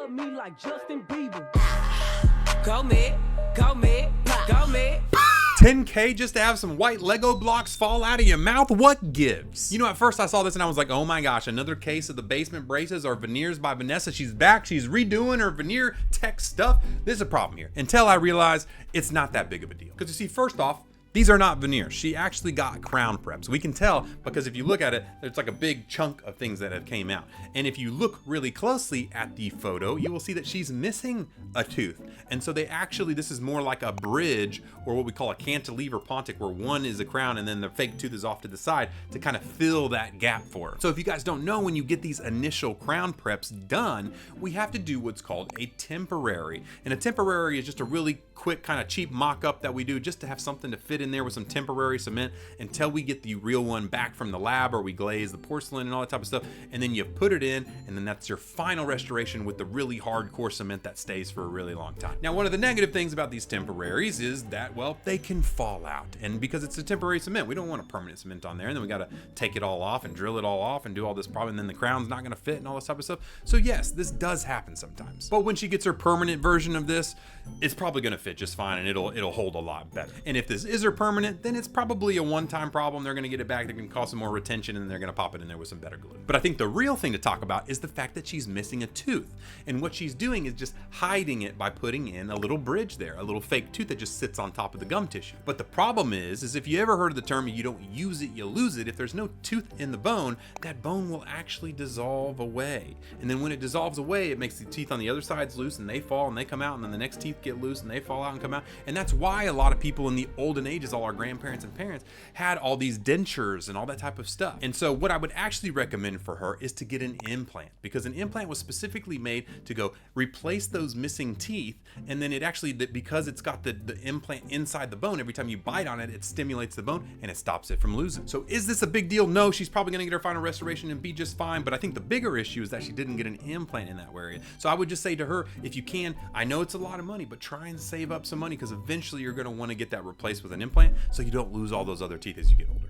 love me like Justin Bieber. Go me, go me, go me. 10K just to have some white Lego blocks fall out of your mouth? What gives? You know, at first I saw this and I was like, oh my gosh, another case of the basement braces or veneers by Vanessa. She's back, she's redoing her veneer tech stuff. There's a problem here. Until I realized it's not that big of a deal. Because you see, first off, these are not veneers. She actually got crown preps. We can tell because if you look at it, there's like a big chunk of things that have came out. And if you look really closely at the photo, you will see that she's missing a tooth. And so this is more like a bridge or what we call a cantilever pontic, where one is a crown and then the fake tooth is off to the side to kind of fill that gap for her. So if you guys don't know, when you get these initial crown preps done, we have to do what's called a temporary. And a temporary is just a really quick kind of cheap mock-up that we do just to have something to fit in there with some temporary cement until we get the real one back from the lab, or we glaze the porcelain and all that type of stuff, and then you put it in, and then that's your final restoration with the really hardcore cement that stays for a really long time. Now, one of the negative things about these temporaries is that, well, they can fall out, and because it's a temporary cement, we don't want a permanent cement on there, and then we got to take it all off and drill it all off and do all this problem, and then the crown's not going to fit and all this type of stuff. So yes, this does happen sometimes, but when she gets her permanent version of this, it's probably going to fit just fine, and it'll hold a lot better. And if this is her permanent, then it's probably a one-time problem. They're going to get it back, they're going to cause some more retention, and then they're going to pop it in there with some better glue. But I think the real thing to talk about is the fact that she's missing a tooth, and what she's doing is just hiding it by putting in a little bridge there, a little fake tooth that just sits on top of the gum tissue. But the problem is if you ever heard of the term, you don't use it, you lose it. If there's no tooth in the bone, that bone will actually dissolve away, and then when it dissolves away, it makes the teeth on the other sides loose, and they fall and they come out, and then the next teeth get loose and they fall out and come out. And that's why a lot of people in the olden ages, all our grandparents and parents, had all these dentures and all that type of stuff. And so what I would actually recommend for her is to get an implant, because an implant was specifically made to go replace those missing teeth, and then it actually, because it's got the implant inside the bone, every time you bite on it, it stimulates the bone and it stops it from losing. So is this a big deal? No, she's probably going to get her final restoration and be just fine, but I think the bigger issue is that she didn't get an implant in that area. So I would just say to her, if you can, I know it's a lot of money, but try and save up some money, because eventually you're going to want to get that replaced with an implant so you don't lose all those other teeth as you get older.